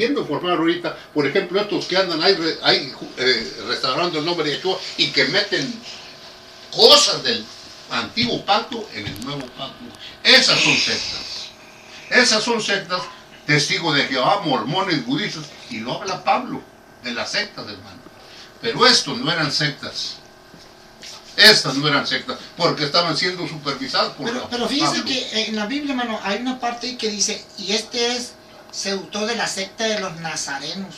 queriendo formar ahorita, por ejemplo, estos que andan ahí restaurando el nombre de Yeshua y que meten cosas del antiguo pacto en el nuevo pacto. Esas son sectas. Esas son sectas, testigos de Jehová, mormones, budistas, y lo habla Pablo de las sectas, hermano. Pero estos no eran sectas. Estas no eran sectas, porque estaban siendo supervisadas por pero fíjese Pablo. que en la Biblia, hermano, hay una parte ahí que dice, y este es seductor de la secta de los nazarenos.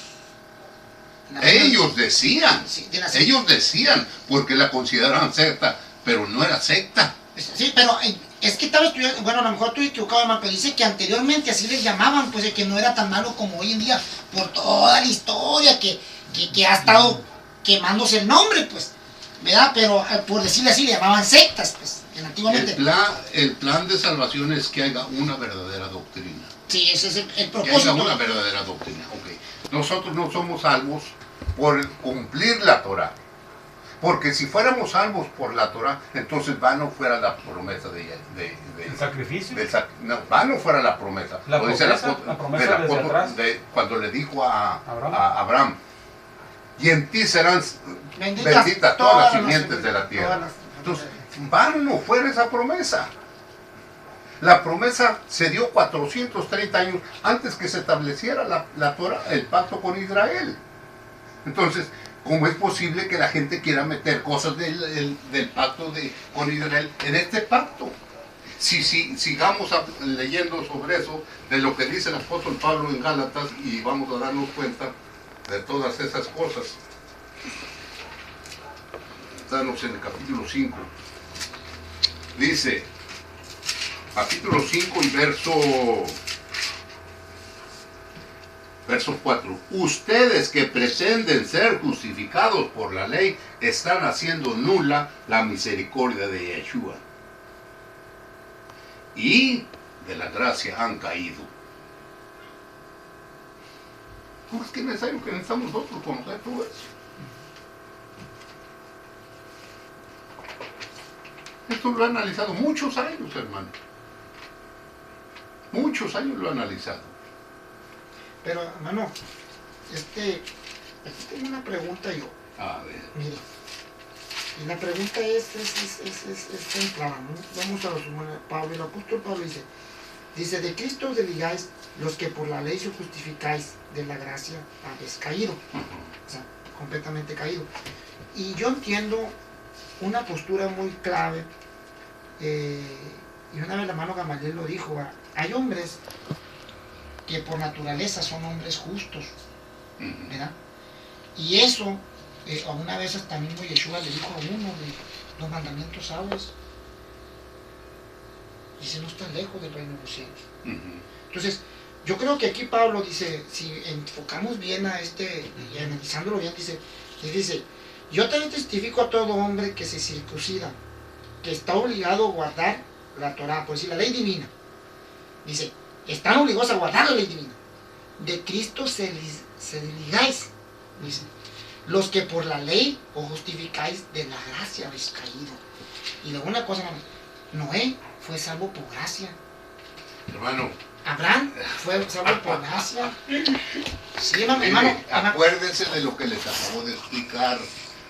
Ellos decían, Sí, de la secta. ellos decían, porque la consideraban secta, pero no era secta. Sí, pero es que estaba estudiando, bueno, a lo mejor estoy equivocado, hermano, pero dice que anteriormente así les llamaban, pues de que no era tan malo como hoy en día, por toda la historia que ha estado quemándose el nombre, pues, ¿verdad? Pero por decirle así, le llamaban sectas, pues, antiguamente. El plan de salvación es que haya una verdadera doctrina. Sí, ese es el Que propósito. haya una verdadera doctrina. Okay. Nosotros no somos salvos por cumplir la Torah. Porque si fuéramos salvos por la Torah, entonces vano fuera la promesa ¿El sacrificio? No, vano fuera la promesa. La Lo promesa, dice la promesa desde atrás. cuando le dijo a Abraham. Abraham, y en ti serán Benditas benditas todas las simientes de la tierra. Entonces, vano fuera esa promesa. La promesa se dio 430 años antes que se estableciera la Torah, el pacto con Israel. Entonces, ¿cómo es posible que la gente quiera meter cosas del pacto con Israel en este pacto? Si sigamos leyendo sobre eso, de lo que dice el apóstol Pablo en Gálatas, y vamos a darnos cuenta de todas esas cosas. Estamos en el capítulo 5. Dice, capítulo 5 y verso 4. Ustedes que pretenden ser justificados por la ley están haciendo nula la misericordia de Yeshua. Y de la gracia han caído. ¿Cómo es que es necesario que necesitamos nosotros conocer todo eso? Esto lo he analizado muchos años, hermano. Muchos años lo he analizado. Pero, hermano, aquí tengo una pregunta yo. A ver. Mira, y la pregunta es temprana, ¿no? Vamos a resumir. Pablo, el apóstol Pablo dice, de Cristo os desligáis los que por la ley se justificáis, de la gracia habéis caído. O sea, completamente caído. Y yo entiendo una postura muy clave, y una vez la hermano Gamaliel lo dijo, hay hombres que por naturaleza son hombres justos, ¿verdad? Y eso, una vez hasta mismo Yeshua le dijo a uno de los mandamientos sabes, dice, no está lejos del reino de los cielos. Entonces, yo creo que aquí Pablo dice, si enfocamos bien y analizándolo bien, dice, yo también testifico a todo hombre que se circuncida, que está obligado a guardar la Torah, por decir, la ley divina. Dice, están obligados a guardar la ley divina. De Cristo se desligáis, dice. Los que por la ley os justificáis, de la gracia habéis caído. Y luego una cosa, hermano, Noé fue salvo por gracia. Hermano. Abraham fue salvo por gracia. Sí, hermano. Acuérdense de lo que les acabo de explicar.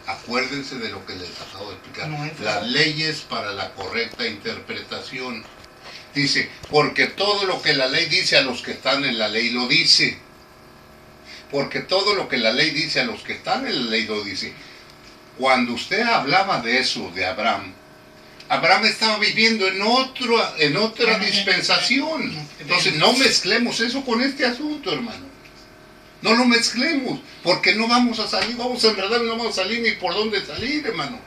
Acuérdense de lo que les acabo de explicar. Las leyes para la correcta interpretación. Dice, porque todo lo que la ley dice a los que están en la ley lo dice. Porque todo lo que la ley dice a los que están en la ley lo dice. Cuando usted hablaba de eso, de Abraham, Abraham estaba viviendo en otra dispensación. Entonces no mezclemos eso con este asunto, hermano. No lo mezclemos, porque no vamos a salir, vamos a enredar, no vamos a salir ni por dónde salir, hermano.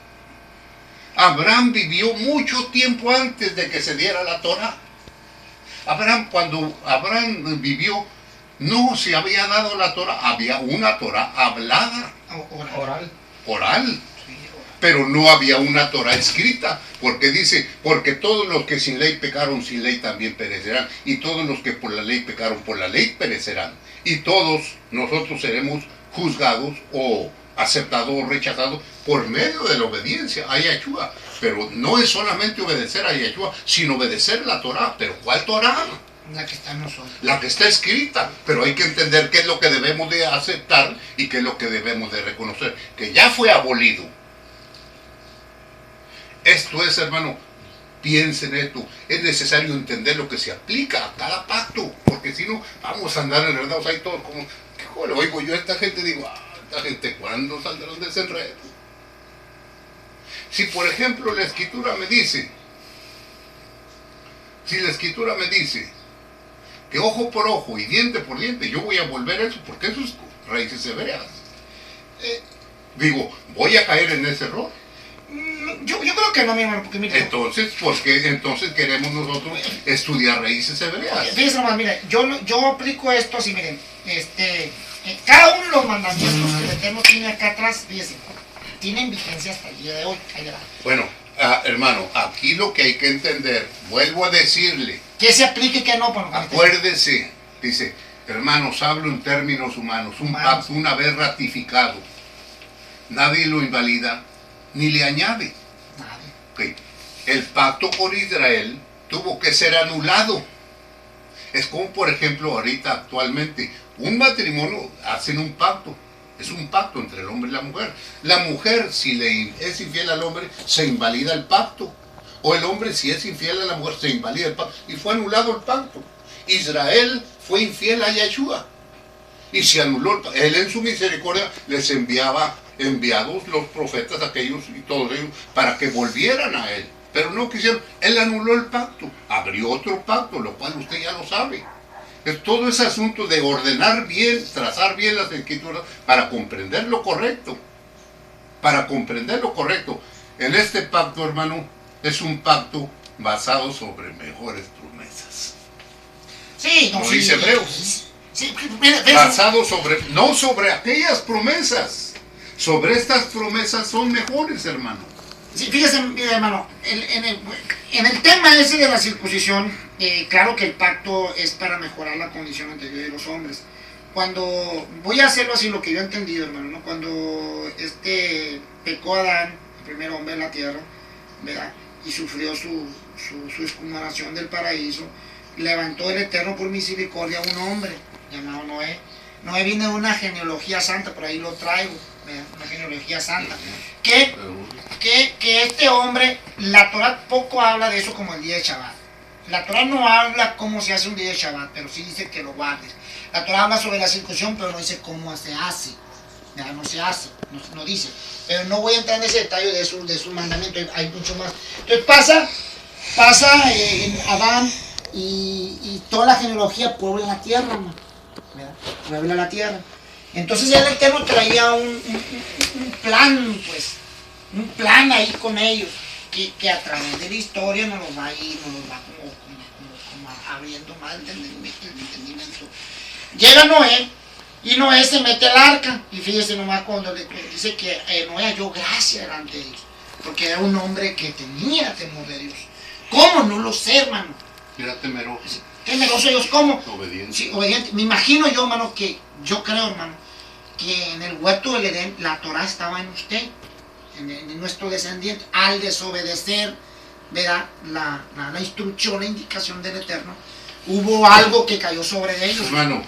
Abraham vivió mucho tiempo antes de que se diera la Torah. Cuando Abraham vivió, no se había dado la Torah, había una Torah hablada, oral. Pero no había una Torah escrita, porque dice, porque todos los que sin ley pecaron, sin ley también perecerán, y todos los que por la ley pecaron, por la ley perecerán, y todos nosotros seremos juzgados o aceptados o rechazados por medio de la obediencia a Yeshua. Pero no es solamente obedecer a Yeshua, sino obedecer la Torah. ¿Pero cuál Torah? La que está en nosotros. La que está escrita, pero hay que entender qué es lo que debemos de aceptar y qué es lo que debemos de reconocer, que ya fue abolido. Esto es, hermano, piensen esto, es necesario entender lo que se aplica a cada pacto, porque si no, vamos a andar enredados ahí todos como, ¿qué lo oigo yo a esta gente? Digo, esta gente, ¿cuándo saldrán de ese enredo? Si por ejemplo la escritura me dice, que ojo por ojo y diente por diente, yo voy a volver eso, porque eso es raíces hebreas. Digo, voy a caer en ese error. Yo creo que no, mi hermano, porque mire. Entonces, ¿por qué entonces queremos nosotros estudiar raíces hebreas? Fíjense nomás, mire, yo aplico esto así, miren, cada uno de los mandamientos que el Eterno tiene acá atrás, fíjense, tienen vigencia hasta el día de hoy. Bueno, hermano, aquí lo que hay que entender, vuelvo a decirle, que se aplique y que no. Bueno, acuérdese, dice, hermanos, hablo en términos humanos, un pacto una vez ratificado, nadie lo invalida ni le añade. Nadie. Okay. El pacto con Israel tuvo que ser anulado. Es como, por ejemplo, ahorita actualmente, un matrimonio hacen un pacto. Es un pacto entre el hombre y la mujer. La mujer, si le es infiel al hombre, se invalida el pacto. O el hombre, si es infiel a la mujer, se invalida el pacto. Y fue anulado el pacto. Israel fue infiel a Yeshua. Y se anuló el pacto. Él en su misericordia les enviaba enviados los profetas, aquellos y todos ellos, para que volvieran a él. Pero no quisieron. Él anuló el pacto. Abrió otro pacto, lo cual usted ya lo sabe. Es todo ese asunto de ordenar bien, trazar bien las escrituras para comprender lo correcto. Para comprender lo correcto. En este pacto, hermano, es un pacto basado sobre mejores promesas. Sí, no, como sí, dice Hebreos. Sí, basado sobre, no sobre aquellas promesas. Sobre estas promesas son mejores, hermano. Sí, fíjese, mire, hermano, en el tema ese de la circuncisión, claro que el pacto es para mejorar la condición anterior de los hombres. Cuando, voy a hacerlo así, lo que yo he entendido, hermano, ¿no? Cuando pecó Adán, el primer hombre en la tierra, ¿verdad? Y sufrió su excomunión del paraíso, levantó el Eterno por misericordia a un hombre llamado Noé. Noé viene de una genealogía santa, por ahí lo traigo, una genealogía santa. Que este hombre, la Torah poco habla de eso como el día de Shabbat. La Torah no habla cómo se hace un día de Shabbat, pero sí dice que lo guardes. La Torah habla sobre la circuncisión, pero no dice cómo se hace. No se hace, no dice. Pero no voy a entrar en ese detalle de su mandamiento, hay mucho más. Entonces pasa en Adán y toda la genealogía puebla la tierra, hermano. Puebla la tierra. Entonces el Eterno traía un plan, pues, un plan ahí con ellos, que a través de la historia nos los va como abriendo más el entendimiento. Llega Noé, y Noé se mete al arca, y fíjese nomás cuando le dice que Noé halló gracia delante de Dios, porque era un hombre que tenía temor de Dios. ¿Cómo? No lo sé, hermano. Era temeroso. Temeroso Dios, ¿cómo? Obediente. Sí, obediente. Me imagino yo, hermano, yo creo, hermano, que en el huerto del Edén la Torah estaba en usted, en nuestro descendiente, al desobedecer, ¿verdad? La instrucción, la indicación del Eterno, hubo algo que cayó sobre ellos. Hermano,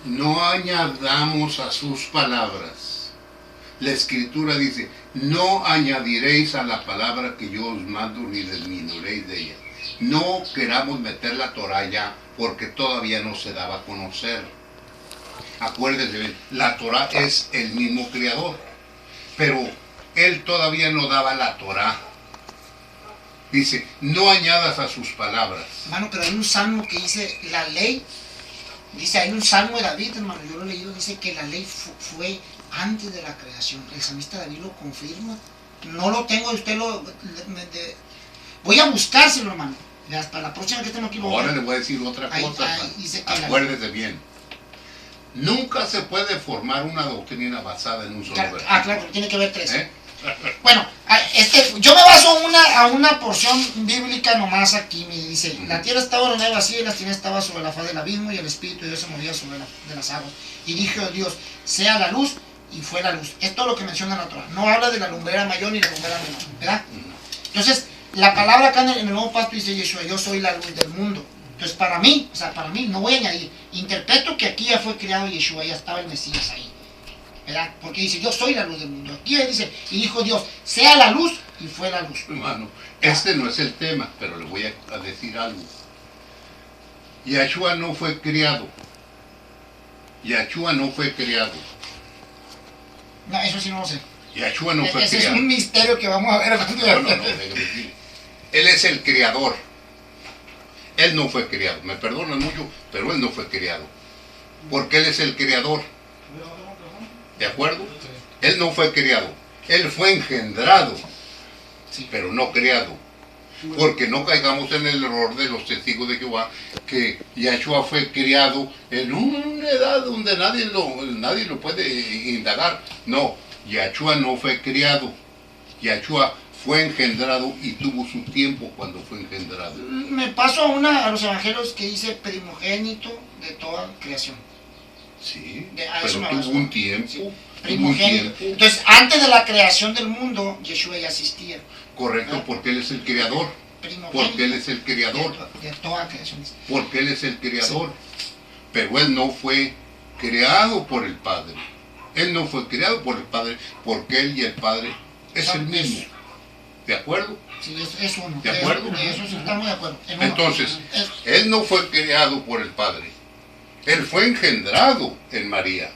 no añadamos a sus palabras. La Escritura dice, no añadiréis a la palabra que yo os mando ni disminuiréis de ella. No queramos meter la Torah ya, porque todavía no se daba a conocer. Acuérdense bien, la Torah es el mismo Creador, pero Él todavía no daba la Torah. Dice, no añadas a sus palabras. Hermano, pero hay un salmo que dice, la ley, dice, hay un salmo de David, hermano, yo lo he leído, dice que la ley fue antes de la creación. El salmista David lo confirma. No lo tengo, usted voy a buscárselo, hermano. Para la próxima que estemos aquí. Ahora le voy a decir otra cosa. Acuérdese bien. Nunca se puede formar una doctrina basada en un solo versículo. Claro, tiene que ver tres. Bueno, yo me baso a una porción bíblica nomás aquí. Me dice, la tierra estaba ordenada vacía y la tierra estaba sobre la faz del abismo y el Espíritu de Dios se movía sobre de las aguas. Y dijo Dios, sea la luz, y fue la luz. Es todo lo que menciona la Torah. No habla de la lumbrera mayor ni la lumbrera menor, ¿verdad? Entonces, la palabra acá en el Nuevo Pacto dice Yeshua, yo soy la luz del mundo. Entonces para mí, no voy a añadir, interpreto que aquí ya fue creado Yeshua, ya estaba el Mesías ahí, ¿verdad? Porque dice, yo soy la luz del mundo. Aquí dice, y dijo Dios, sea la luz, y fue la luz. Hermano, este no es el tema, pero le voy a decir algo. Yeshua no fue criado. Yeshua no fue criado. No, eso sí no lo sé. Yeshua no fue Ese criado. es un misterio que vamos a ver. No, déjame decir. Él es el creador. Él no fue criado. Me perdonan mucho, pero él no fue criado. Porque él es el creador. ¿De acuerdo? Él no fue criado. Él fue engendrado, pero no criado. Porque no caigamos en el error de los testigos de Jehová, que Yeshua fue criado en una edad donde nadie lo puede indagar. No, Yeshua no fue criado. Yeshua fue engendrado y tuvo su tiempo cuando fue engendrado. Me paso a los evangelios que dice primogénito de toda creación. Sí, eso pero me tuvo basta. un tiempo. Sí, Tuvo un primogénito. tiempo. Entonces, antes de la creación del mundo, Yeshua ya existía. Correcto, porque él es el creador. Porque él es el creador. De toda creación. Porque él es el creador. Pero él no fue creado por el Padre. Él no fue creado por el Padre, porque él y el Padre es el mismo. ¿De acuerdo? Sí, es uno. ¿De acuerdo? Eso sí estamos de acuerdo. En uno. Entonces, él no fue creado por el Padre. Él fue engendrado en María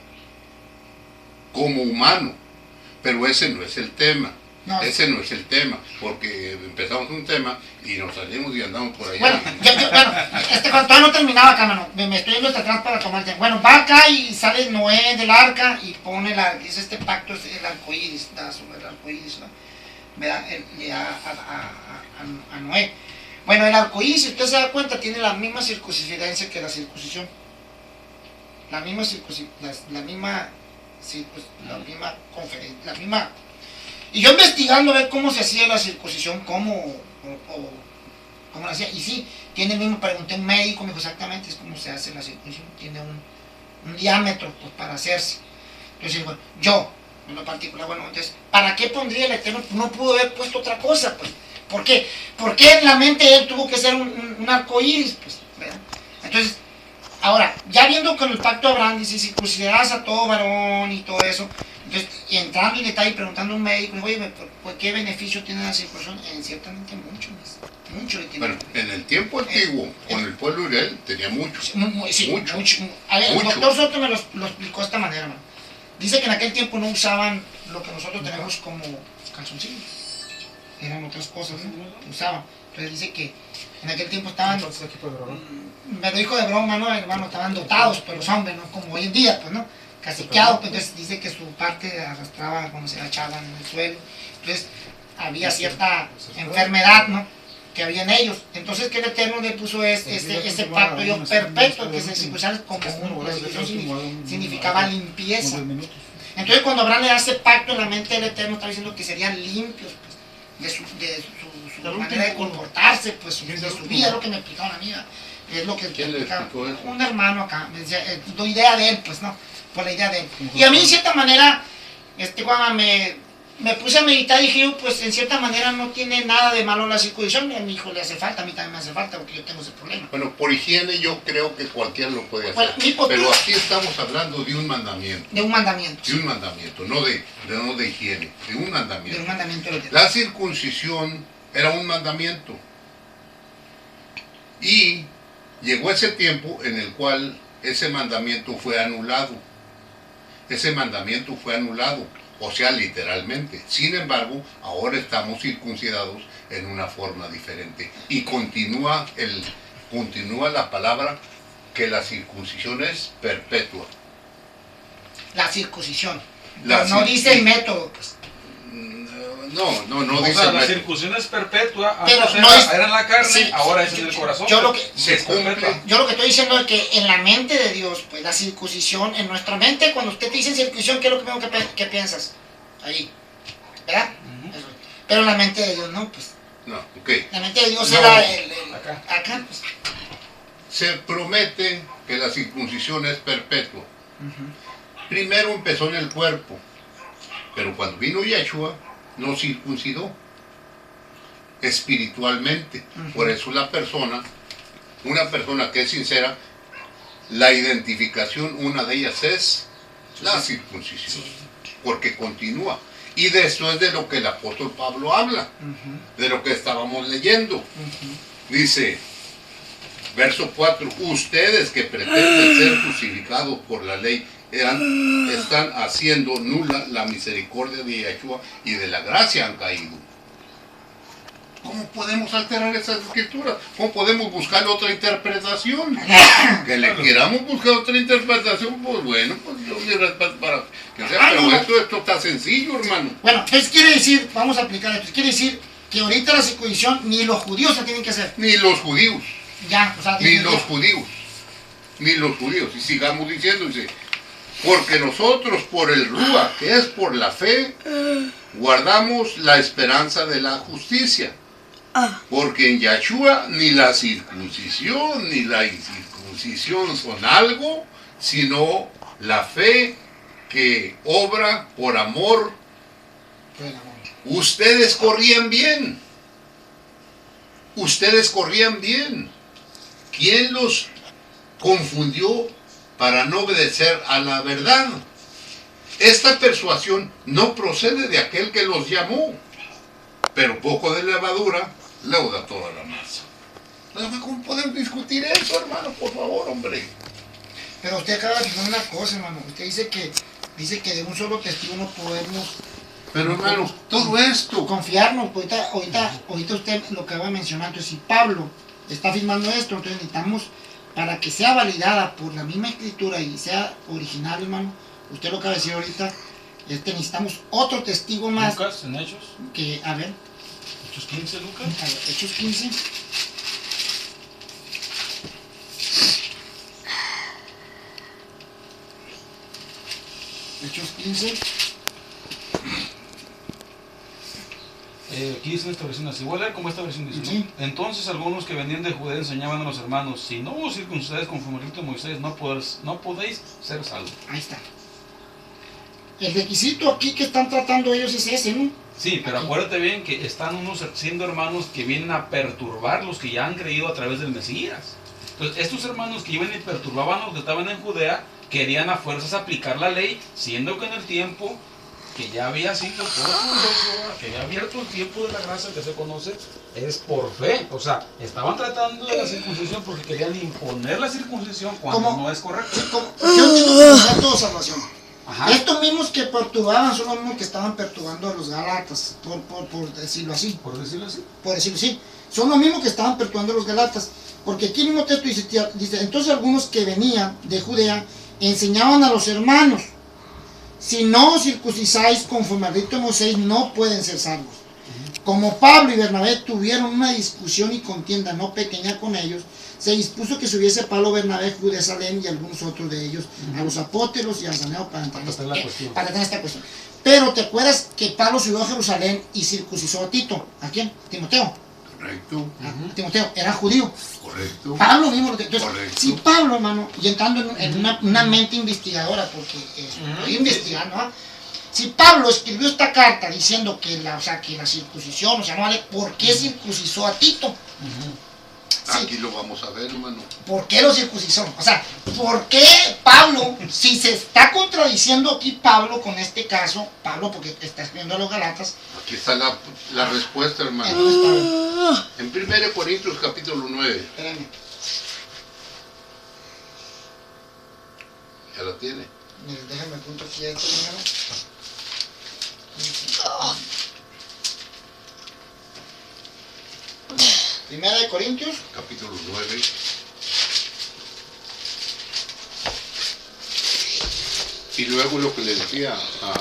como humano. Pero ese no es el tema. No, ese no es el tema, porque empezamos un tema y nos salimos y andamos por allá. Bueno, cuando todavía no terminaba acá, mano, me estoy yendo hasta atrás para tomar tiempo. Bueno, va acá y sale Noé del arca y pone dice este pacto, es el arcoíris, da sobre el arcoíris, ¿no? Me da a Noé. Bueno, el arcoíris, si usted se da cuenta, tiene la misma circuncidencia que la circuncisión. La misma conferencia, y yo investigando a ver cómo se hacía la circuncisión, cómo lo hacía, y sí, tiene el mismo, pregunté a un médico, me dijo exactamente, es como se hace la circuncisión, tiene un diámetro pues, para hacerse. Entonces, bueno, yo, en lo particular, bueno, entonces, ¿para qué pondría el Eterno? No pudo haber puesto otra cosa, pues. ¿Por qué? Porque en la mente de él tuvo que ser un arco iris, pues, ¿verdad? Entonces, ahora, ya viendo con el pacto de Abraham, dice, si considerabas a todo varón y todo eso, entonces, y entrando en detalle, preguntando a un médico, oye, ¿por qué beneficio tiene la circuncisión? Ciertamente mucho le tiene. Bueno, en el tiempo antiguo, con el pueblo de Israel, tenía mucho. Sí, mucho. A ver, Mucho. el doctor Soto me lo explicó de esta manera, man. Dice que en aquel tiempo no usaban lo que nosotros tenemos como calzoncillos. Eran otras cosas, ¿no? Usaban. Entonces dice que en aquel tiempo estaban, me lo dijo de broma, ¿no, hermano? Estaban dotados, pero los hombres, ¿no? Como hoy en día, pues, ¿no? Caciqueados, pues, entonces dice que su parte arrastraba cuando se agachaban en el suelo. Entonces había cierta enfermedad, ¿no? Que había en ellos. Entonces que el Eterno le puso ese pacto yo perpetuo, que se circuncidaban como la circuncisión significaba limpieza. Entonces cuando Abraham le hace pacto en la mente del Eterno, está diciendo que serían limpios, pues, de su manera de comportarse, pues, de su vida, es lo que me explicaban a mí, es lo que ¿Quién le explicó eso? un hermano acá, me decía, doy idea de él, pues, no, por la idea de él. Y a mí, en cierta manera, Juan, me puse a meditar y dije, yo, pues, en cierta manera no tiene nada de malo la circuncisión, a mi hijo le hace falta, a mí también me hace falta, porque yo tengo ese problema. Bueno, por higiene yo creo que cualquiera lo puede hacer. Bueno, mi postura- pero aquí estamos hablando de un mandamiento. De un mandamiento. De un mandamiento, no de higiene, de un mandamiento. De un mandamiento del Eterno. La circuncisión era un mandamiento. Y llegó ese tiempo en el cual ese mandamiento fue anulado. Ese mandamiento fue anulado, o sea, literalmente. Sin embargo, ahora estamos circuncidados en una forma diferente. Y continúa la palabra que la circuncisión es perpetua. La circuncisión. La Pero no dice el método, pues. No O dice sea, el la método. circuncisión es perpetua, Pero antes no era en la carne, sí, ahora es en el corazón. yo lo que- Se es perpetua. cumple. Yo lo que estoy diciendo es que en la mente de Dios, pues la circuncisión, en nuestra mente, cuando usted te dice circuncisión, ¿qué es lo primero que piensas? Ahí, ¿verdad? Eso. Pero en la mente de Dios no, pues. No, ok. La mente de Dios No, era acá. pues. Se promete que la circuncisión es perpetua. Primero empezó en el cuerpo, pero cuando vino Yeshua, no circuncidó espiritualmente. Por eso la persona una persona que es sincera, la identificación, una de ellas es la circuncisión, porque continúa. Y de esto es de lo que el apóstol Pablo habla, de lo que estábamos leyendo. Dice, verso 4, ustedes que pretenden ser justificados por la ley, están haciendo nula la misericordia de Yeshua y de la gracia han caído. ¿Cómo podemos alterar esas escrituras? ¿Cómo podemos buscar otra interpretación? Que le queramos buscar otra interpretación, pues bueno, pues yo mi respeto para que sea, pero esto está sencillo, hermano. Bueno, entonces quiere decir, vamos a aplicar esto, quiere decir que ahorita la circuncisión ni los judíos la tienen que hacer. Ni los judíos. Ya, o sea, ni los judíos. Ni los judíos. Y sigamos diciendo, dice, porque nosotros por el Rúa, que es por la fe, guardamos la esperanza de la justicia. Porque en Yeshua ni la circuncisión ni la incircuncisión son algo, sino la fe que obra por amor. Ustedes corrían bien. Ustedes corrían bien. ¿Quién los confundió para no obedecer a la verdad? Esta persuasión no procede de aquel que los llamó, pero poco de levadura leuda toda la masa. ¿Cómo podemos discutir eso, hermano? Por favor, hombre. Pero usted acaba de decir una cosa, hermano. Usted dice que de un solo testigo no podemos... Pero, hermano, todo esto... Confiarnos. Ahorita usted lo que va a mencionar. Entonces, si Pablo está afirmando esto, entonces necesitamos, para que sea validada por la misma escritura y sea original, hermano, usted lo que va a decir ahorita, es que necesitamos otro testigo más. Lucas, en Hechos. Que, a ver. Hechos 15, Lucas. A ver, Hechos 15. Hechos 15. Aquí dice esta versión así. Voy a leer como esta versión dice, ¿no? Sí. Entonces algunos que venían de Judea enseñaban a los hermanos, si no os circuncidáis conforme al rito de Moisés, no podéis ser salvos. Ahí está. El requisito aquí que están tratando ellos es ese, ¿no? Sí, pero acuérdate bien que están unos siendo hermanos que vienen a perturbar los que ya han creído a través del Mesías. Entonces, estos hermanos que iban y perturbaban a los que estaban en Judea, querían a fuerzas aplicar la ley, siendo que en el tiempo que ya había sido que ya abierto el tiempo de la gracia que se conoce, es por fe. O sea, estaban tratando de la circuncisión porque querían imponer la circuncisión cuando no es correcto. Yo entiendo el concepto de salvación. Ajá. Estos mismos que perturbaban son los mismos que estaban perturbando a los Galatas, por decirlo así. Por decirlo así. Por decirlo así. Son los mismos que estaban perturbando a los Galatas. Porque aquí en el mismo texto dice, entonces algunos que venían de Judea enseñaban a los hermanos, si no os circuncisáis conforme al rito de Moisés, no pueden ser salvos. Como Pablo y Bernabé tuvieron una discusión y contienda no pequeña con ellos, se dispuso que subiese Pablo, Bernabé, Judea, Salem y algunos otros de ellos a los apóstolos y a Saneo para entrar en esta cuestión. Pero te acuerdas que Pablo subió a Jerusalén y circuncisó a Tito. ¿A quién? Timoteo. Correcto. Timoteo era judío. Correcto. Pablo mismo. Entonces, Correcto. si Pablo, hermano, y entrando en una mente investigadora, porque estoy investigando, ¿ah? Si Pablo escribió esta carta diciendo que la circuncisión, no vale, ¿por qué circuncisó a Tito? Sí. Aquí lo vamos a ver, hermano. ¿Por qué lo circuncisó? O sea, ¿por qué Pablo, si se está contradiciendo aquí Pablo con este caso, Pablo porque está escribiendo a los Galatas? Aquí está la respuesta, hermano. En 1 Corintios capítulo 9. Espérame. Ya lo tiene. Déjame apuntar aquí esto primero. Primera de Corintios. Capítulo 9. Y luego lo que le decía a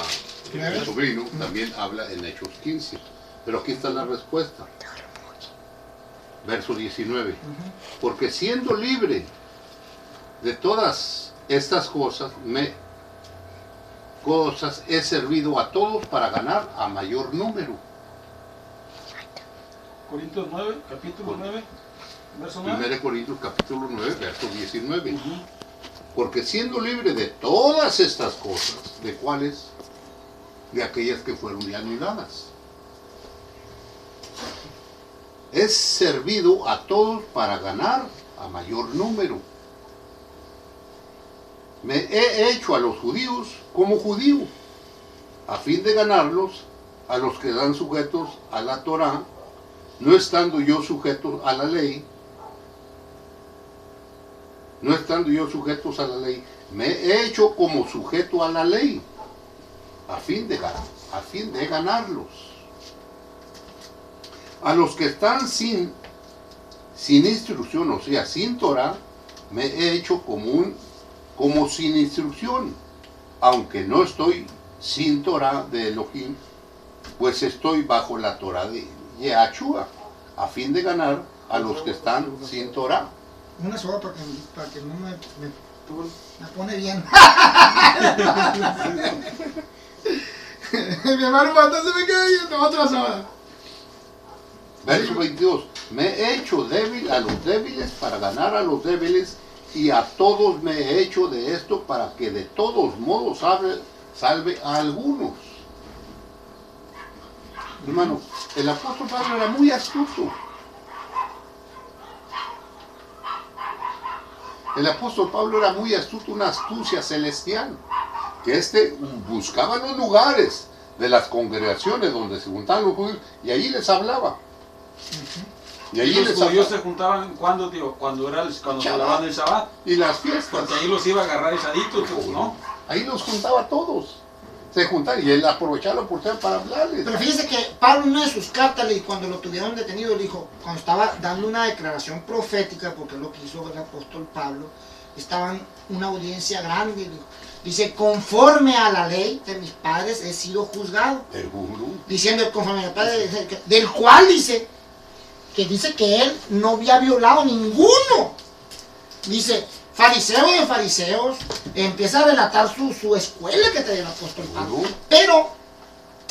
mi sobrino, también habla en Hechos 15. Pero aquí está la respuesta. Verso 19. Porque siendo libre de todas estas cosas, he servido a todos para ganar a mayor número. Corintios 9, capítulo 9, verso 9. 1 Corintios capítulo 9, verso 19. Porque siendo libre de todas estas cosas, ¿de cuáles? De aquellas que fueron ya anuladas. He servido a todos para ganar a mayor número. Me he hecho a los judíos como judío, a fin de ganarlos, a los que están sujetos a la Torá, no estando yo sujeto a la ley, no estando yo sujetos a la ley, me he hecho como sujeto a la ley, a fin de ganarlos. A los que están sin instrucción, o sea, sin Torah, me he hecho como sin instrucción, aunque no estoy sin Torah de Elohim, pues estoy bajo la Torah de Yahshua, a fin de ganar a los que están sin Torah. Una sola para que no me pone bien. Mi hermano Matón se me queda viendo otra sola. Verso 22. Me he hecho débil a los débiles para ganar a los débiles, y a todos me he hecho de esto para que de todos modos salve a algunos. Hermano, el apóstol Pablo era muy astuto. El apóstol Pablo era muy astuto, una astucia celestial, que buscaba los lugares de las congregaciones donde se juntaban los judíos y ahí les hablaba. Y ahí los judíos se juntaban cuando, tío, cuando se hablaban el Shabbat. Y las fiestas. Porque ahí los iba a agarrar ensaditos, ¿no? Ahí los juntaba a todos. Se juntaban y él aprovechaba la oportunidad para hablarles. Pero fíjese que Pablo en una de sus cartas, cuando lo tuvieron detenido, le dijo, cuando estaba dando una declaración profética, porque es lo que hizo el apóstol Pablo, estaban una audiencia grande, dice, conforme a la ley de mis padres he sido juzgado. El gurú. Diciendo, conforme a la padre, del cual dice que él no había violado ninguno. Dice, fariseo de fariseos, empieza a relatar su escuela que traía el apóstol Pablo. Pero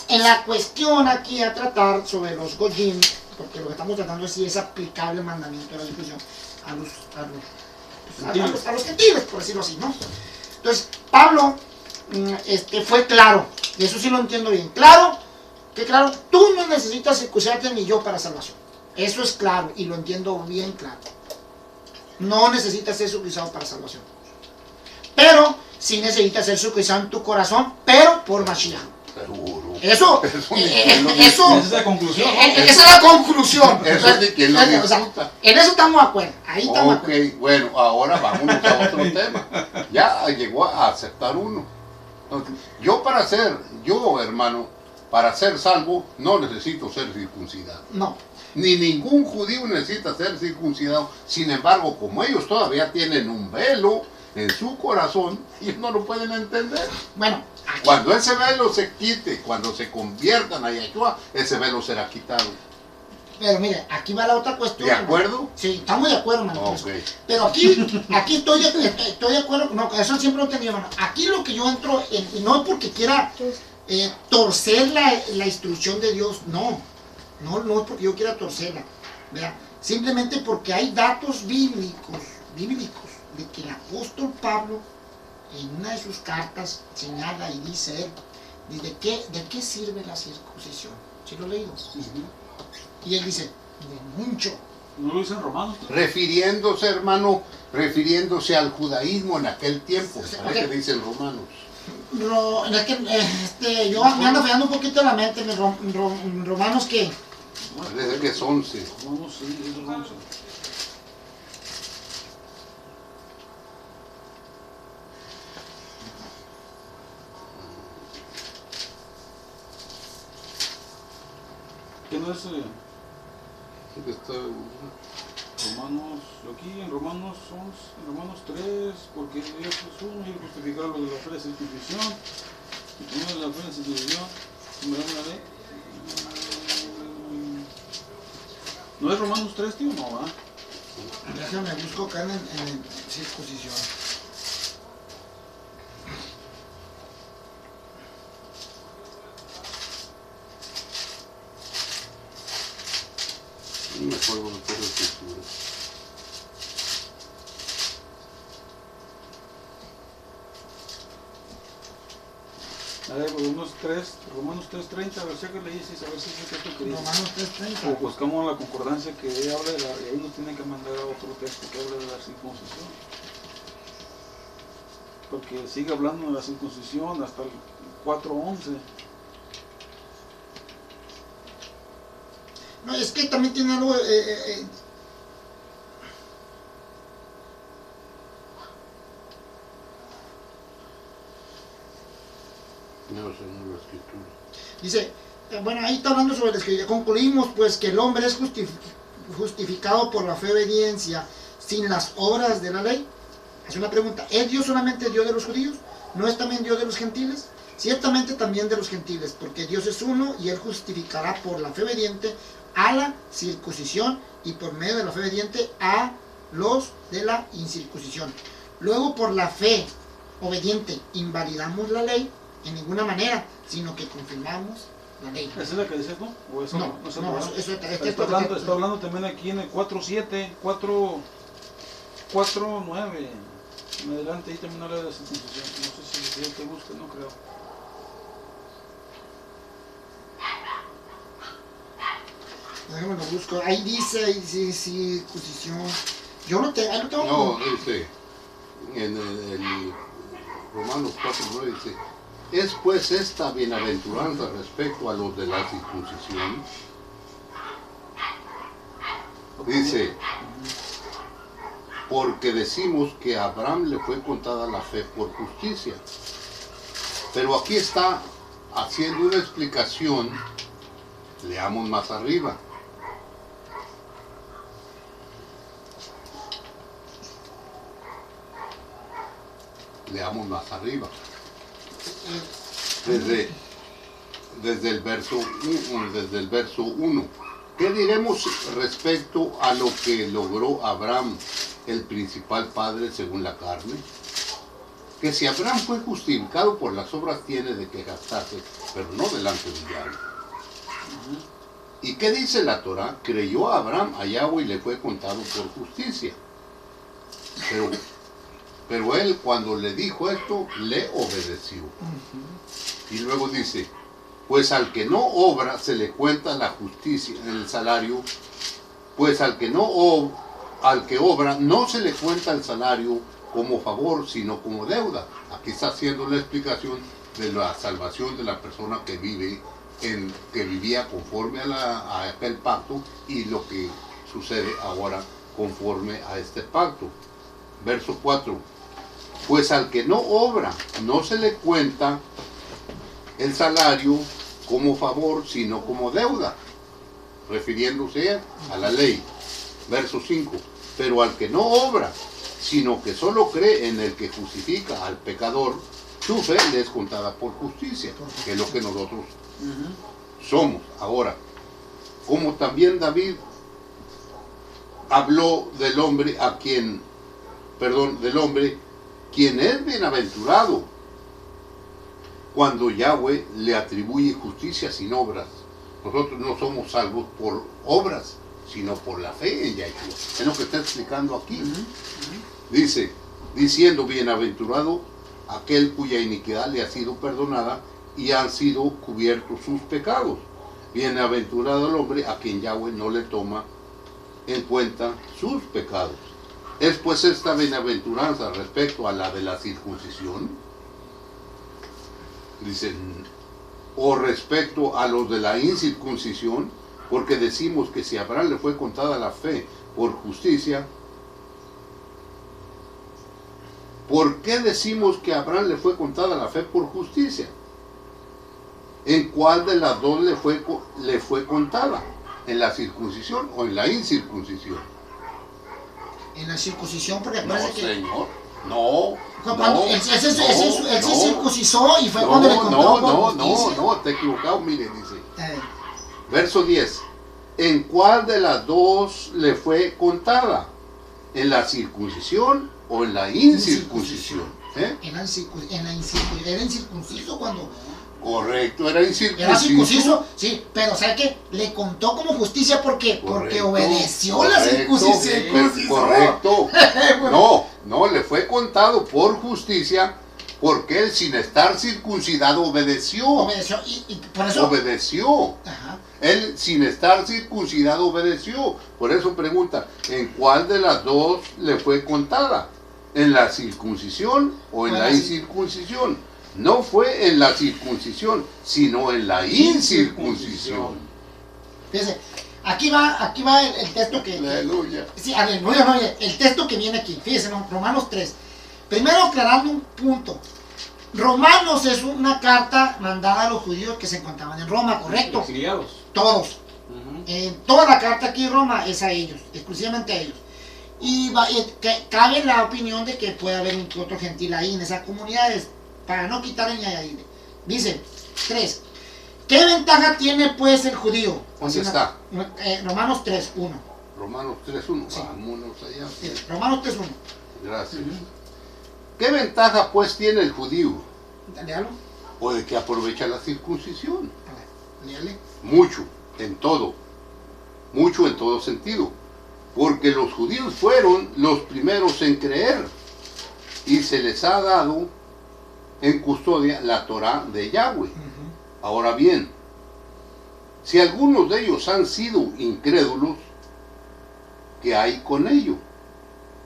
en la cuestión aquí a tratar sobre los goyim, porque lo que estamos tratando es si es aplicable el mandamiento de la discusión a los gentiles, por decirlo así, ¿no? Entonces, Pablo fue claro, y eso sí lo entiendo bien. Claro, tú no necesitas circuncidarte ni yo para salvación. Eso es claro, y lo entiendo bien claro. No necesitas ser circuncidado para salvación. Pero sí necesitas ser circuncidado en tu corazón, pero por Mashiach. Eso esa es la conclusión. Esa es la conclusión. Eso es de quien lo disfruta. En eso estamos de acuerdo. Ahí estamos de acuerdo. Ok, bueno, ahora vámonos a otro tema. Ya llegó a aceptar uno. Hermano, para ser salvo, no necesito ser circuncidado. No. Ni ningún judío necesita ser circuncidado. Sin embargo, como ellos todavía tienen un velo en su corazón, ellos no lo pueden entender. Bueno, cuando ese velo se quite, cuando se conviertan a Yahshua, ese velo será quitado. Pero mire, aquí va la otra cuestión. ¿De acuerdo? Sí, estamos de acuerdo, hermano. Okay. Pero aquí estoy de acuerdo. No, eso siempre lo he entendido, hermano. Aquí lo que yo entro, no porque quiera torcer la instrucción de Dios, no es porque yo quiera torcerla, ¿verdad? Simplemente porque hay datos bíblicos de que el apóstol Pablo en una de sus cartas señala y dice él, ¿de qué sirve la circuncisión? ¿Sí lo he leído? Y él dice, de mucho. ¿No lo dice en Romanos? Refiriéndose, hermano, al judaísmo en aquel tiempo, ¿sabes qué dice en Romanos? Yo me ando fallando un poquito la mente, Romanos ¿qué? Desde que es 11. Romanos 11. ¿Qué no es? Romanos, aquí en Romanos 11, en Romanos 3, porque Dios es uno y justificar lo de la fe de santificación, y primero la fe de santificación, me da una ley. ¿No es Romanos 3, tío? No, ¿verdad? Déjame busco acá en circuncisión. No me acuerdo de todas las escrituras. A ver, Romanos 3:30, a ver si que le dices, a ver si es esto que dice. Romanos 3:30. O buscamos la concordancia que habla de la, y ahí nos tienen que mandar a otro texto que habla de la circuncisión. Porque sigue hablando de la circuncisión hasta el 4:11. No, es que también tiene algo... No, según la escritura. Dice, bueno, ahí está hablando sobre la escritura. Concluimos pues que el hombre es justificado por la fe y obediencia sin las obras de la ley. Hace una pregunta, ¿es Dios solamente Dios de los judíos? ¿No es también Dios de los gentiles? Ciertamente también de los gentiles, porque Dios es uno y Él justificará por la fe obediente a la circuncisión y por medio de la fe obediente a los de la incircuncisión. Luego por la fe obediente invalidamos la ley en ninguna manera, sino que confirmamos la ley. ¿Esa es la que dices, no? ¿O eso No, no, no, eso está hablando también aquí en el 4:7, 4:9. En adelante ahí también habla de la circuncisión. No sé si te busca, no creo. Déjame lo busco. Ahí dice circuncisión. Yo no te, ahí lo tengo. No, dice, en el Romanos 4:9 dice, es pues esta bienaventuranza respecto a los de la circuncisión. Dice, porque decimos que a Abraham le fue contada la fe por justicia. Pero aquí está haciendo una explicación, leamos más arriba. Leamos más arriba. Desde el verso 1. ¿Qué diremos respecto a lo que logró Abraham, el principal padre según la carne? Que si Abraham fue justificado por las obras tiene de que jactarse, pero no delante del diablo. ¿Y qué dice la Torá? Creyó a Abraham a Yahweh y le fue contado por justicia. Pero él cuando le dijo esto, le obedeció. Y luego dice, pues al que no obra se le cuenta la justicia en el salario, pues al que obra no se le cuenta el salario como favor, sino como deuda. Aquí está haciendo la explicación de la salvación de la persona que vivía conforme a aquel pacto y lo que sucede ahora conforme a este pacto. Verso 4. Pues al que no obra no se le cuenta el salario como favor, sino como deuda, refiriéndose a la ley. Verso 5. Pero al que no obra, sino que solo cree en el que justifica al pecador, su fe le es contada por justicia, que es lo que nosotros somos. Ahora, como también David habló del hombre quien es bienaventurado, cuando Yahweh le atribuye justicia sin obras. Nosotros no somos salvos por obras, sino por la fe en Yahshua. Es lo que está explicando aquí. Dice, diciendo, bienaventurado aquel cuya iniquidad le ha sido perdonada y han sido cubiertos sus pecados. Bienaventurado el hombre a quien Yahweh no le toma en cuenta sus pecados. ¿Es pues esta bienaventuranza respecto a la de la circuncisión? Dicen, o respecto a los de la incircuncisión, porque decimos que si a Abraham le fue contada la fe por justicia, ¿por qué decimos que a Abraham le fue contada la fe por justicia? ¿En cuál de las dos le fue contada? ¿En la circuncisión o en la incircuncisión? En la circuncisión, porque No, parece que... señor, no. Él se circuncisó y fue cuando le contó por justicia. No, te he equivocado, mire, dice. Verso 10. ¿En cuál de las dos le fue contada? ¿En la circuncisión o en la incircuncisión? Era incircunciso cuando... Correcto, era incircunciso. Era circunciso, sí, pero ¿sabe qué? Le contó como justicia porque obedeció la circuncisión. Correcto. No, le fue contado por justicia porque él sin estar circuncidado obedeció. Obedeció, y por eso... Obedeció. Ajá. Él sin estar circuncidado obedeció. Por eso pregunta, ¿en cuál de las dos le fue contada? ¿En la circuncisión o en la incircuncisión? No fue en la circuncisión, sino en la incircuncisión. Fíjense, aquí va el texto que... Aleluya. Sí, aleluya, no, el texto que viene aquí, fíjense, ¿no? Romanos 3. Primero aclarando un punto. Romanos es una carta mandada a los judíos que se encontraban en Roma, ¿correcto? Exiliados. Todos. Toda la carta aquí en Roma es a ellos, exclusivamente a ellos. Y cabe la opinión de que puede haber un otro gentil ahí en esas comunidades, para no quitar el añadido. Dice, 3. ¿Qué ventaja tiene pues el judío? ¿Dónde está? Romanos 3.1. Romanos 3.1. Sí. Vámonos allá. Sí, Romanos 3.1. Gracias. ¿Qué ventaja pues tiene el judío? Léalo. ¿O de que aprovecha la circuncisión? A ver, léale. Mucho en todo sentido, porque los judíos fueron los primeros en creer y se les ha dado en custodia la Torá de Yahweh. Ahora bien, si algunos de ellos han sido incrédulos, ¿qué hay con ello?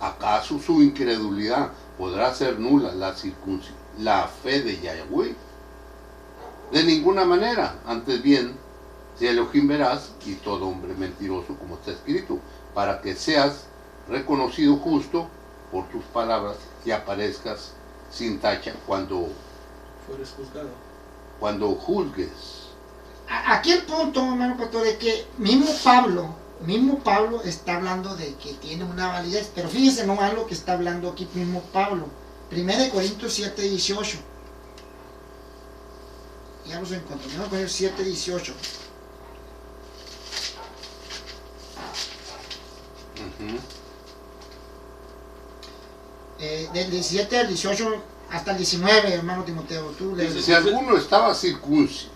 ¿Acaso su incredulidad podrá hacer nula la fe de Yahweh? De ninguna manera, antes bien, si Elohim verás y todo hombre mentiroso, como está escrito, para que seas reconocido justo por tus palabras y aparezcas sin tacha cuando fueres juzgado. Cuando juzgues. Aquí el punto, hermano pastor, es que mismo Pablo está hablando de que tiene una validez, pero fíjense nomás lo que está hablando aquí mismo Pablo. 1 Corintios 7:18. Ya los encontré. 1 Corintios 7:18. Del 17 al 18 hasta el 19, hermano Timoteo. Tú lees. Si alguno estaba circunciso,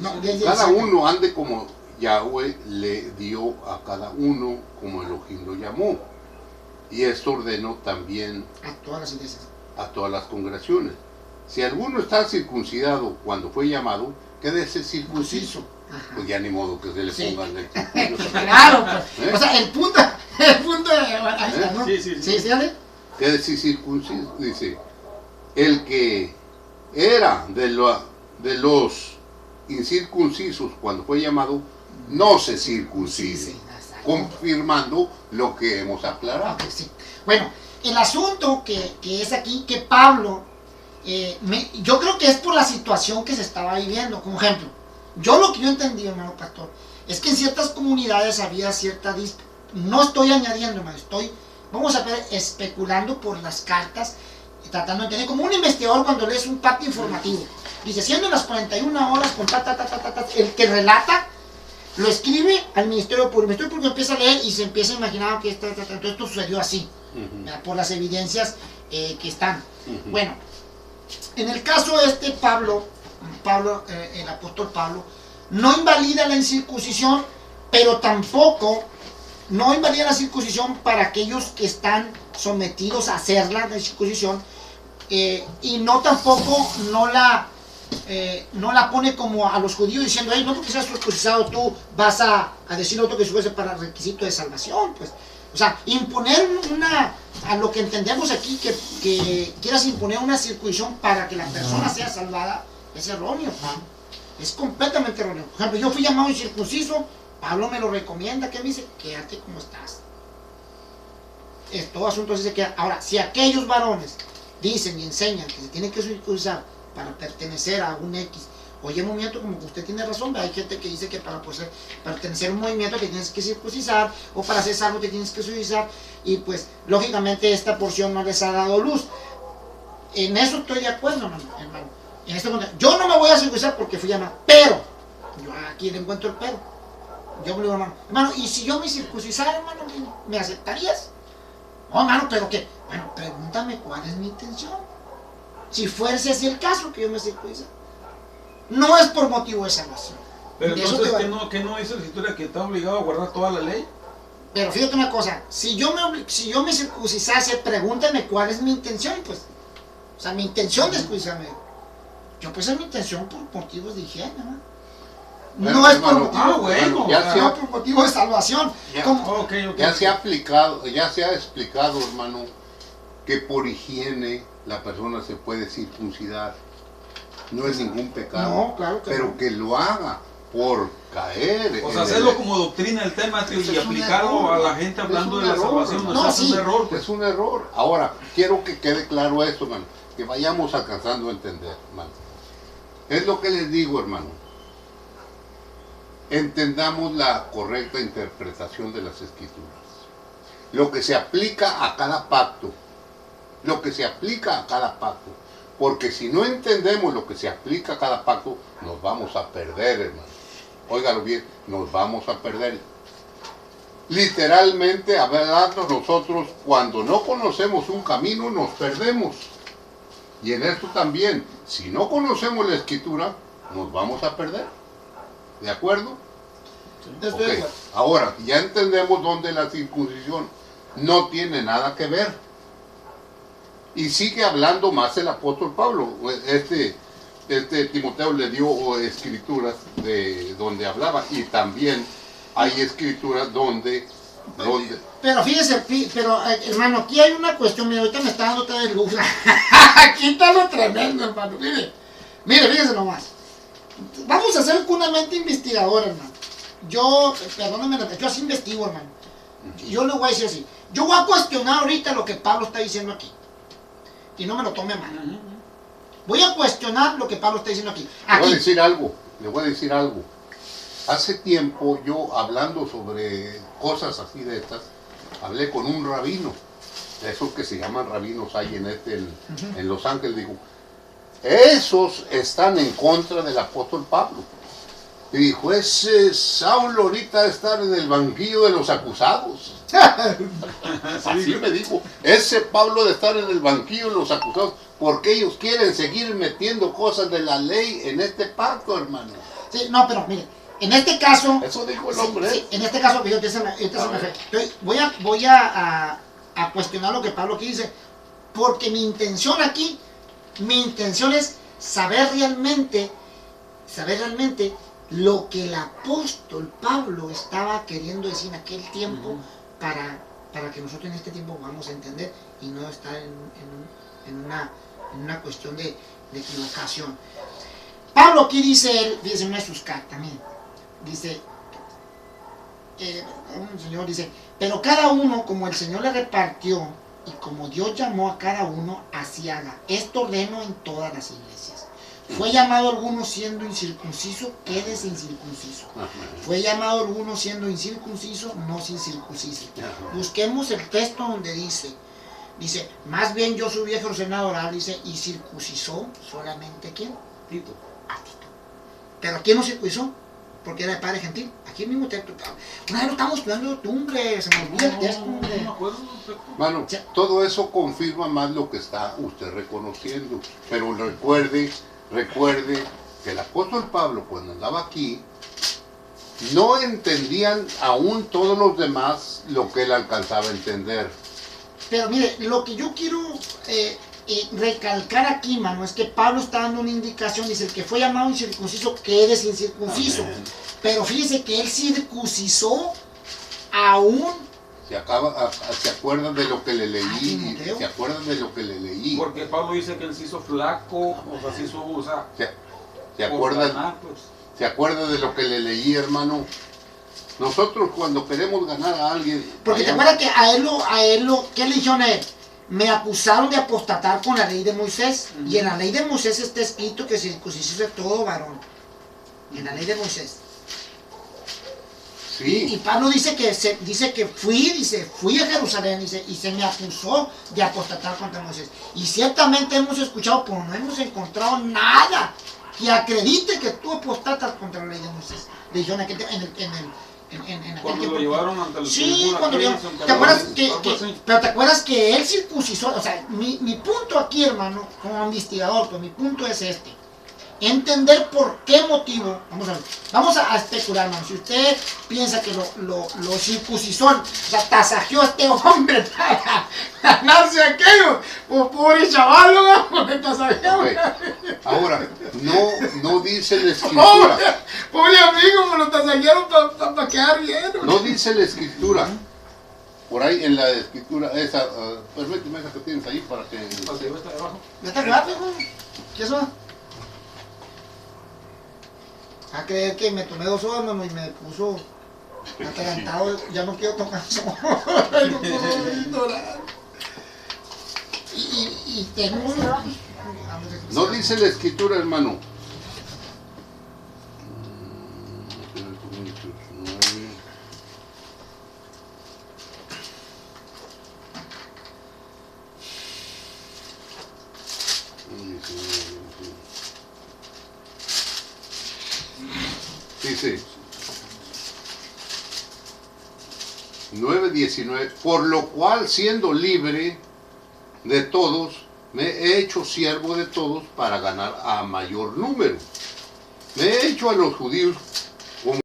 no, cada uno ande como Yahweh le dio a cada uno, como Elohim lo llamó. Y esto ordenó también a todas las iglesias, a todas las congregaciones. Si alguno está circuncidado cuando fue llamado, quédese circunciso. Pues ya ni modo que se le pongan el circunciso. Claro, pues. O sea, el punto ahí está, ¿no? Sí. ¿Sale? Quédese circunciso, dice. El que era de los incircuncisos cuando fue llamado, no se circuncide. Confirmando lo que hemos aclarado. Okay, sí. Bueno, el asunto que es aquí, que Pablo, yo creo que es por la situación que se estaba viviendo. Como ejemplo, lo que yo entendí, hermano pastor, es que en ciertas comunidades había cierta disputa. No estoy añadiendo, hermano, vamos a ver, especulando por las cartas, tratando de entender, como un investigador cuando lees un parte informativo. Dice, siendo las 41 horas con el que relata, lo escribe al Ministerio Público. El Ministerio Público empieza a leer y se empieza a imaginar que esto sucedió así, por las evidencias que están. Bueno, en el caso de Pablo, el apóstol Pablo, no invalida la incircuncisión, pero tampoco no invalida la circuncisión para aquellos que están sometidos a hacerla, la circuncisión, y no tampoco no la pone como a los judíos diciendo, no porque seas circuncisado tú vas a decir otro que fuese para requisito de salvación, pues. O sea, imponer a lo que entendemos aquí, que quieras imponer una circuncisión para que la persona sea salvada, es erróneo. Es completamente erróneo. Por ejemplo, yo fui llamado incircunciso, Pablo me lo recomienda, que me dice, quédate como estás. Todo asunto así se queda. Ahora, si aquellos varones dicen y enseñan que se tienen que circuncidar para pertenecer a un X, oye, movimiento, como que usted tiene razón, hay gente que dice que para pertenecer a un movimiento te tienes que circuncidar, o para ser salvo te tienes que circuncidar, y pues, lógicamente, esta porción no les ha dado luz. En eso estoy de acuerdo, hermano. En este momento, yo no me voy a circuncidar porque fui llamado, pero, yo aquí le encuentro el pero. Yo me digo, hermano, ¿y si yo me circuncisara, hermano, me aceptarías? No, hermano, pero que, bueno, pregúntame cuál es mi intención. Si fuese así el caso que yo me circuncise. No es por motivo de salvación. Pero De entonces, eso ¿qué no dice la escritura que está obligado a guardar toda la ley? Pero fíjate una cosa, si yo me circuncisase, pregúntame cuál es mi intención, pues. O sea, mi intención de circuncidarme. Yo pues es mi intención por motivos de higiene, ¿no? Bueno, No es por hermano, motivo bueno, no por motivo de salvación. Ya. Como- Ya se ha explicado, hermano, que por higiene la persona se puede circuncidar. No es ningún pecado. No, claro que pero no. que lo haga por caer. O en sea, hacerlo como doctrina el tema, tío, Eso y es un aplicarlo error. a la gente hablando Es de un la error, salvación. no, O sea, es sí. un error, pues. Es un error. Ahora, quiero que quede claro esto, hermano. Que vayamos alcanzando a entender, hermano. Es lo que les digo, hermano. Entendamos la correcta interpretación de las escrituras. Lo que se aplica a cada pacto. Lo que se aplica a cada pacto. Porque si no entendemos lo que se aplica a cada pacto, nos vamos a perder, hermano. Óigalo bien, nos vamos a perder. Literalmente, hablando nosotros, cuando no conocemos un camino, nos perdemos. Y en esto también, si no conocemos la escritura, nos vamos a perder. ¿De acuerdo? Estoy Ok. de acuerdo. Ahora, ya entendemos dónde la circuncisión no tiene nada que ver. Y sigue hablando más el apóstol Pablo. Timoteo le dio escrituras de donde hablaba. Y también hay escrituras donde Pero fíjese, hermano, aquí hay una cuestión, mira, ahorita me está dando otra vez luz. Aquí está lo tremendo, hermano. Mire, fíjese nomás. Vamos a ser una mente investigadora, hermano. Perdóname, yo así investigo, hermano. Yo le voy a decir así. Yo voy a cuestionar ahorita lo que Pablo está diciendo aquí. Y no me lo tome mal. Voy a cuestionar lo que Pablo está diciendo aquí. Le voy a Aquí. decir algo. Hace tiempo yo hablando sobre cosas así de estas, hablé con un rabino, esos que se llaman rabinos hay en Los Ángeles, dijo, esos están en contra del apóstol Pablo. Y dijo, ese Saulo ahorita está en el banquillo de los acusados. Así me dijo, ese Pablo de estar en el banquillo de los acusados, porque ellos quieren seguir metiendo cosas de la ley en este pacto, hermano. Sí, no, pero mire, en este caso... Eso dijo el Sí, hombre. sí, en este caso, fíjate, entonces, voy a cuestionar lo que Pablo aquí dice, porque mi intención es saber realmente lo que el apóstol Pablo estaba queriendo decir en aquel tiempo para que nosotros en este tiempo vamos a entender y no estar en una cuestión de equivocación. Pablo aquí dice, fíjense, una de sus cartas también, dice, un señor dice, pero cada uno como el Señor le repartió y como Dios llamó a cada uno, así haga. Esto ordeno en todas las iglesias. Fue llamado alguno siendo incircunciso, quédese incircunciso. Fue llamado alguno siendo incircunciso, no sin circunciso. Busquemos el texto donde dice, más bien yo subí a Jerusalén a adorar, dice, y circuncisó solamente ¿quién? Tito. A Tito. Pero ¿quién no circuncisó? Porque era de padre gentil. Aquí mismo texto. Una vez lo estamos estudiando tú, hombre, se me olvida el texto, hombre. No me acuerdo. Mano, todo eso confirma más lo que está usted reconociendo. Pero recuerde que el apóstol Pablo, cuando andaba aquí, no entendían aún todos los demás lo que él alcanzaba a entender. Pero mire, lo que yo quiero recalcar aquí, mano, es que Pablo está dando una indicación, dice, el que fue llamado incircunciso, quede incircunciso. Amén. Pero fíjese que él circuncisó aún. Se acuerdan de lo que le leí. Timoteo. Se acuerdan de lo que le leí. Porque Pablo dice que él se hizo flaco, o sea, se hizo, o sea, Se por acuerdan. ganar, pues. ¿Se acuerda de lo que le leí, hermano? Nosotros cuando queremos ganar a alguien... Porque te acuerdas que ¿qué le dijeron a él? Me acusaron de apostatar con la ley de Moisés. Y en la ley de Moisés está escrito que circunciso es todo varón. En la ley de Moisés. Sí. Y Pablo dice que fui a Jerusalén, y se me acusó de apostatar contra Moisés. Y ciertamente hemos escuchado, pero no hemos encontrado nada que acredite que tú apostatas contra la ley de Moisés. Le dijeron en aquel Cuando tiempo. lo llevaron ante el Sí, tribunal, cuando lo aquellos llevaron. ¿Te acuerdas encargados, pero te acuerdas que él circuncisó? O sea, mi punto aquí, hermano, como investigador, pues mi punto es este. entender por qué motivo, vamos a especular, hermano. Si usted piensa que lo circuncisó, o sea, tasajeó a este hombre para ganarse aquello, pues pobre chaval, ¿no? Porque tasajeó. Okay. Ahora, no dice la escritura. Pobre amigo, me lo tasajearon para quedar bien. No dice la escritura. Por ahí en la escritura, esa, permíteme esa que tienes ahí para que... Ok, está debajo. Ya está rápido, ¿qué eso? A creer que me tomé 2 horas, hermano, y me puso atarantado, ya no quiero tocar eso. No puedo ignorar. Y tengo... No dice la escritura, hermano. Dice 9:19, por lo cual siendo libre de todos, me he hecho siervo de todos para ganar a mayor número. Me he hecho a los judíos